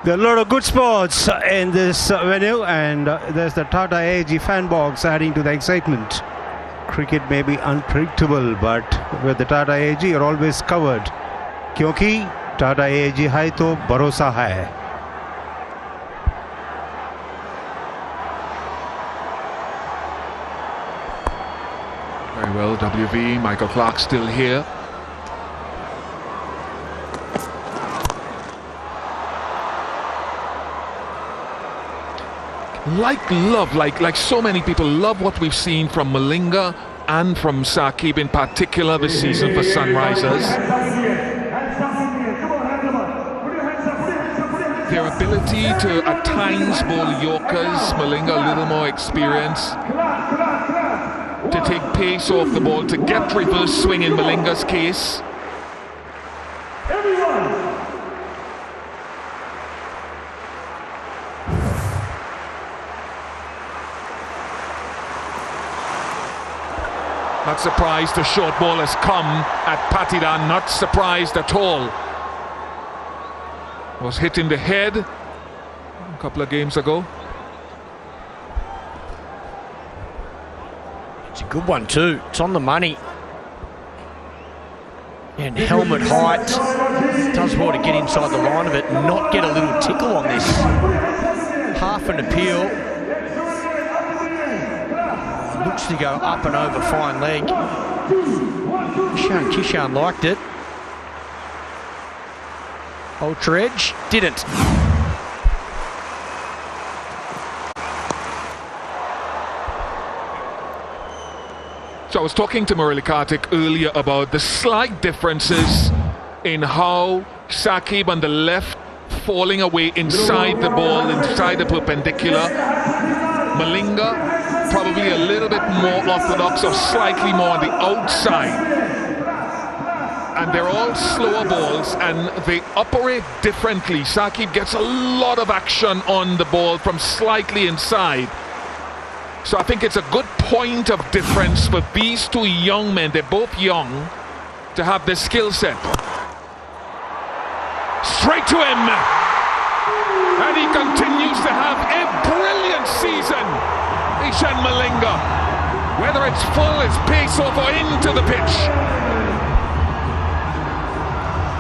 There are a lot of good spots in this venue, and there's the Tata AIG fan box adding to the excitement. Cricket may be unpredictable, but with the Tata AIG you're always covered. क्योंकि Tata AIG है तो भरोसा है. Very well, WV. Michael Clark still here. Like so many people, love what we've seen from Malinga and from Saqib in particular this season for Sunrisers. Their ability to at times bowl Yorkers, Malinga a little more experience, to take pace off the ball, to get reverse swing in Malinga's case. Not surprised the short ball has come at Patidhan, not surprised at all. Was hit in the head a couple of games ago. It's a good one too, it's on the money. And helmet height, does well to get inside the line of it and not get a little tickle on this. Half an appeal. Looks to go up and over fine leg. Kishan liked it. Ultra edge, didn't. So I was talking to Murali Kartik earlier about the slight differences in how Saqib on the left falling away inside the ball, inside the perpendicular. Malinga probably a little bit more orthodox or slightly more on the outside. And they're all slower balls and they operate differently. Saqib gets a lot of action on the ball from slightly inside. So I think it's a good point of difference for these two young men, they're both young, to have this skill set. Straight to him! And he continues to have a brilliant season, Ishan Malinga. Whether it's full, it's pace off or into the pitch.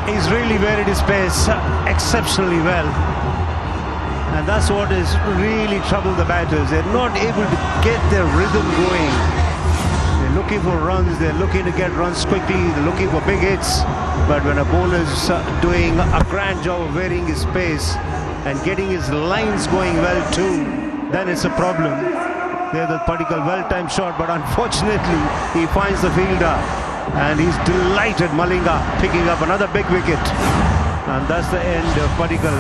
He's really varied his pace exceptionally well. And that's what has really troubled the batters. They're not able to get their rhythm going. They're looking for runs, they're looking to get runs quickly, they're looking for big hits. But when a bowler's doing a grand job of varying his pace and getting his lines going well too, then it's a problem. There's a particular well-timed shot, but unfortunately he finds the fielder and he's delighted. Malinga picking up another big wicket. And that's the end of Padikkal.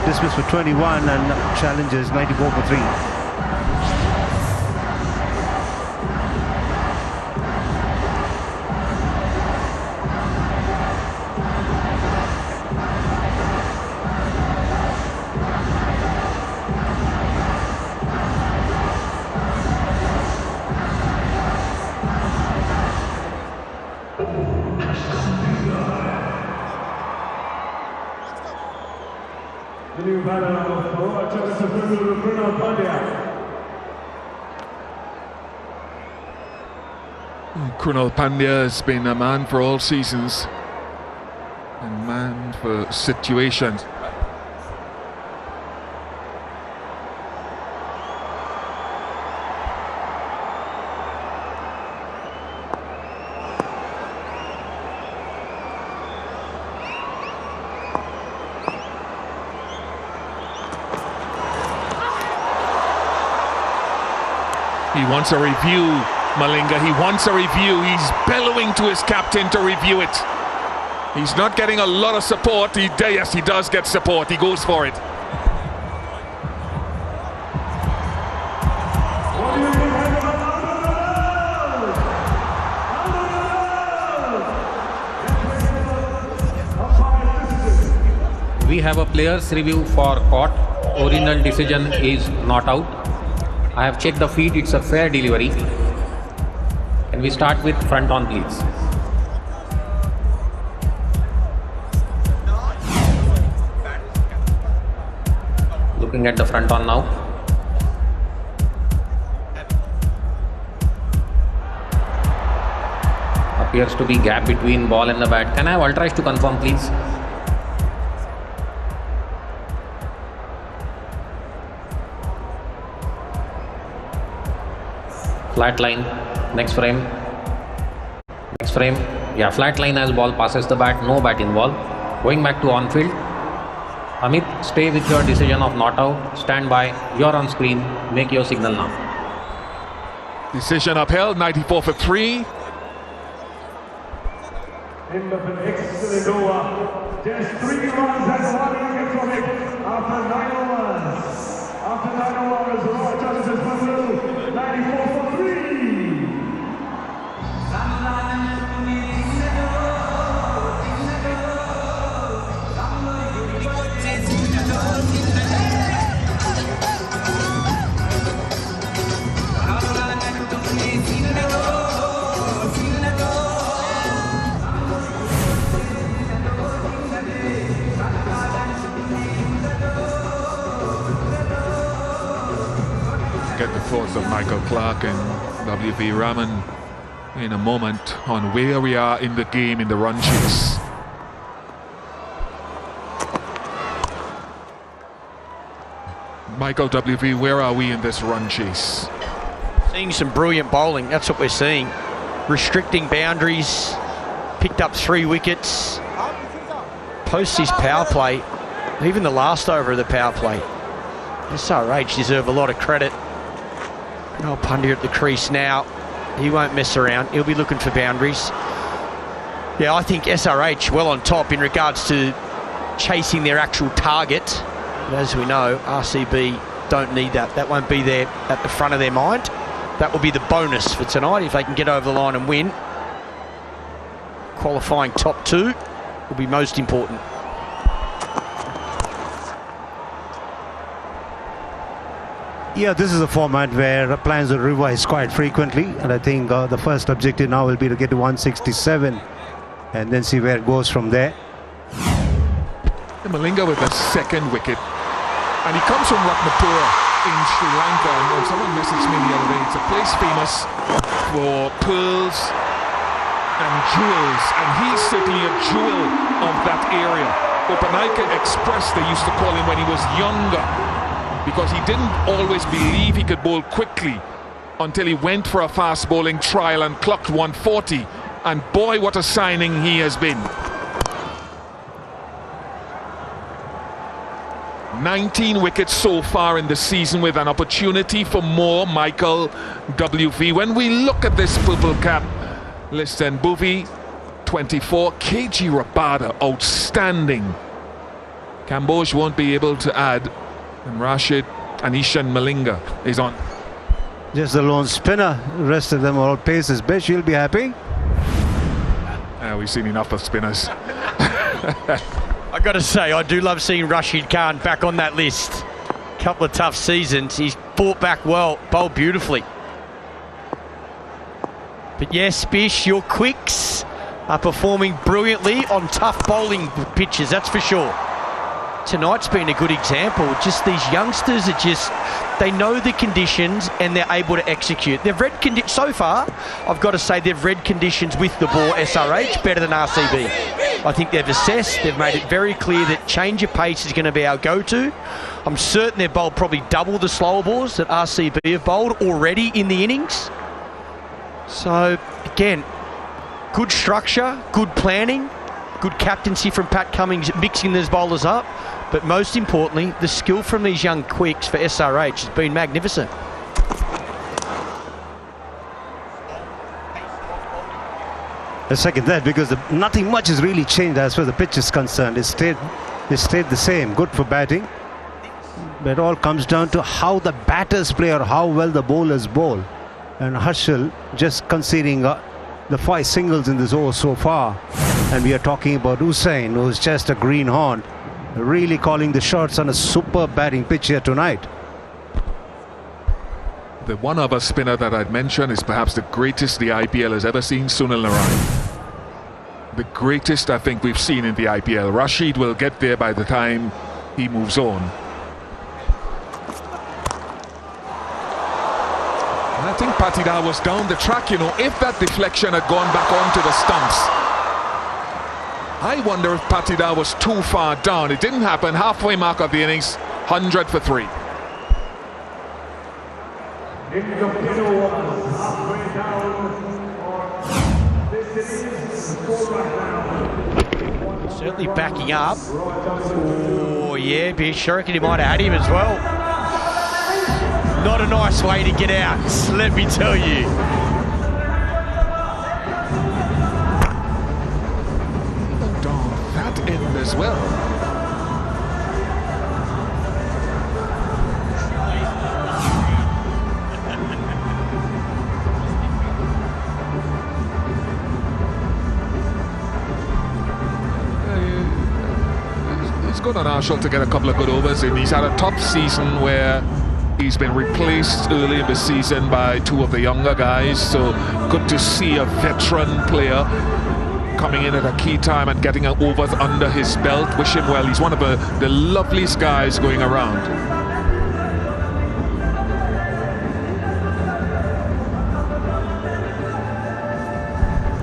Dismissed for 21 and challenges 94 for 3. Krunal Pandya has been a man for all seasons and man for situations. He wants a review, Malinga. He wants a review. He's bellowing to his captain to review it. He's not getting a lot of support. Yes, he does get support. He goes for it. We have a player's review for caught. Original decision is not out. I have checked the feed, it's a fair delivery. Can we start with front on, please? Looking at the front on now. Appears to be gap between ball and the bat. Can I have Ultra Edge to confirm, please? Flat line. Next frame. Next frame. Yeah, flat line as ball passes the bat. No bat involved. Going back to on field. Amit, stay with your decision of not out. Stand by. You're on screen. Make your signal now. Decision upheld, 94 for 3. End of an excellent over. Just 3 runs and 1 wicket from it after 9 overs. After 9 overs, Roy Justice Bundle, 94 for 3. Get the thoughts of Michael Clark and W.V. Raman in a moment on where we are in the game in the run chase. Michael, W.V., where are we in this run chase? Seeing some brilliant bowling, that's what we're seeing. Restricting boundaries, picked up 3 wickets. Post his power play, even the last over of the power play. SRH deserve a lot of credit. Oh, Pandya at the crease now. He won't mess around. He'll be looking for boundaries. Yeah, I think SRH well on top in regards to chasing their actual target. But as we know, RCB don't need that. That won't be there at the front of their mind. That will be the bonus for tonight if they can get over the line and win. Qualifying top 2 will be most important. Yeah, this is a format where plans are revised quite frequently, and I think the first objective now will be to get to 167 and then see where it goes from there. And Malinga with the 2nd wicket, and he comes from Ratnapura in Sri Lanka, and someone messaged me the other day. It's a place famous for pearls and jewels, and he's certainly a jewel of that area. Upanaika Express, they used to call him when he was younger, because he didn't always believe he could bowl quickly until he went for a fast bowling trial and clocked 140. And boy, what a signing he has been. 19 wickets so far in the season, with an opportunity for more. Michael, WV. When we look at this purple cap list, and Bhuvi 24, KG Rabada outstanding. Kamboj won't be able to add, and Rashid, Anishan, Malinga is on. Just the lone spinner. The rest of them are all paces. Besh, you'll be happy. We've seen enough of spinners. I got to say, I do love seeing Rashid Khan back on that list. Couple of tough seasons. He's fought back well, bowled beautifully. But yes, Bish, your quicks are performing brilliantly on tough bowling pitches, that's for sure. Tonight's been a good example. Just these youngsters are just, they know the conditions and they're able to execute. They've read so far, I've got to say they've read conditions with the ball, SRH, better than RCB. I think they've assessed, they've made it very clear that change of pace is going to be our go-to. I'm certain they've bowled probably double the slower balls that RCB have bowled already in the innings. So, again, good structure, good planning, good captaincy from Pat Cummins mixing those bowlers up. But most importantly, the skill from these young quicks for SRH has been magnificent. I second that, because nothing much has really changed as far as the pitch is concerned. It stayed the same. Good for batting. But it all comes down to how the batters play or how well the bowlers bowl. And Harshal just conceding the 5 singles in this over so far. And we are talking about Hussain, who's just a greenhorn, really calling the shots on a super batting pitch here tonight. The one other spinner that I'd mention is perhaps the greatest the IPL has ever seen, Sunil Narine. The greatest I think we've seen in the IPL. Rashid will get there by the time he moves on. think Patida was down the track, you know. If that deflection had gone back onto the stumps, I wonder if Patida was too far down. It didn't happen. Halfway mark of the innings, 100 for 3. Certainly backing up. Oh, yeah, Bish. I reckon he might have had him as well. Not a nice way to get out, let me tell you. Down that end as well. It's good on Arshall to get a couple of good overs in. He's had a tough season where he's been replaced early in the season by two of the younger guys, so good to see a veteran player coming in at a key time and getting overs under his belt. Wish him well. He's one of the loveliest guys going around.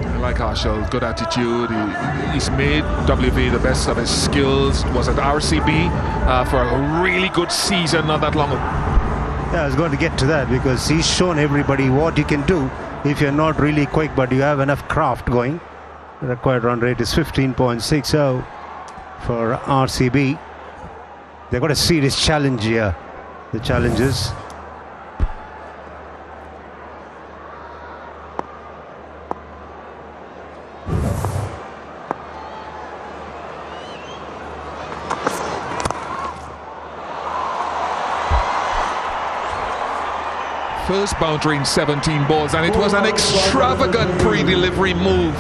I like Arshall, good attitude. He's made WV the best of his skills. Was at RCB for a really good season not that long ago. Yeah, I was going to get to that because he's shown everybody what you can do if you're not really quick, but you have enough craft going. The required run rate is 15.60 for RCB. They've got a serious challenge here, the challengers. First boundary in 17 balls, and it was an extravagant pre-delivery move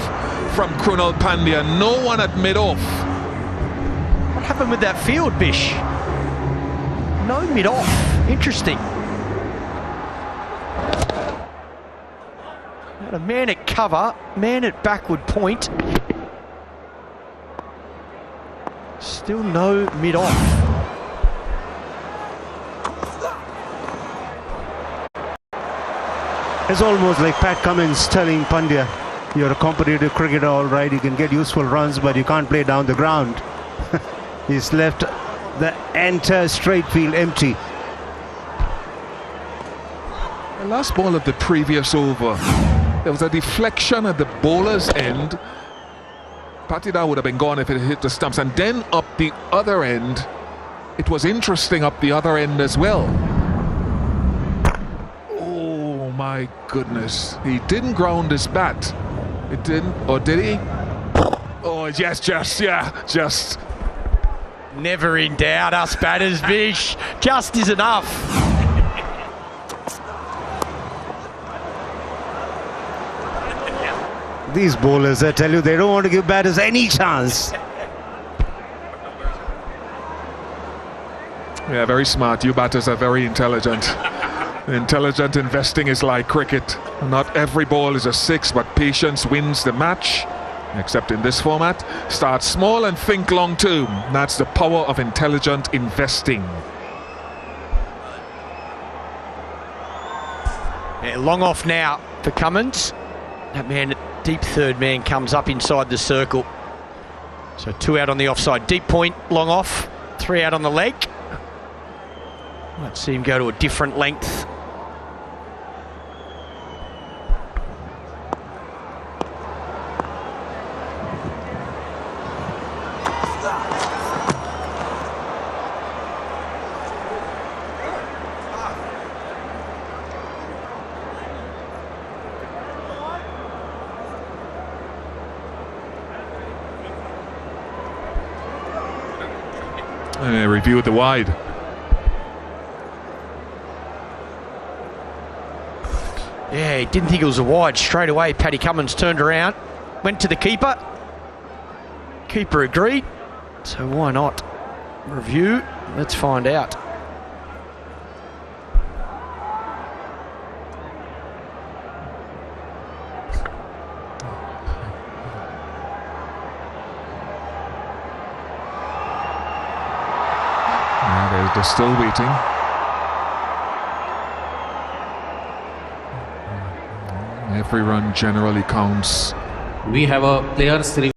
from Krunal Pandya. No one at mid-off. What happened with that field, Bish? No mid-off. Interesting. Got a man at cover, man at backward point. Still no mid-off. It's almost like Pat Cummins telling Pandya, you're a competitive cricketer, all right, you can get useful runs, but you can't play down the ground. He's left the entire straight field empty. The last ball of the previous over, there was a deflection at the bowler's end. Patida would have been gone if it hit the stumps, and then up the other end, it was interesting up the other end as well. My goodness, he didn't ground his bat. It didn't, or did he? Oh, yes, just. Never in doubt, us batters, Bish. Just is enough. These bowlers, I tell you, they don't want to give batters any chance. Yeah, very smart. You batters are very intelligent. Intelligent investing is like cricket. Not every ball is a six, but patience wins the match. Except in this format, start small and think long term. That's the power of intelligent investing. Yeah, long off now for Cummins. That man, deep third man, comes up inside the circle. So 2 out on the offside. Deep point, long off. 3 out on the leg. Let's see him go to a different length. Reviewed the wide. Yeah, he didn't think it was a wide. Straight away, Paddy Cummins turned around, went to the keeper. Keeper agreed, so why not? Review, let's find out. They're still waiting. Every run generally counts. We have a player's review.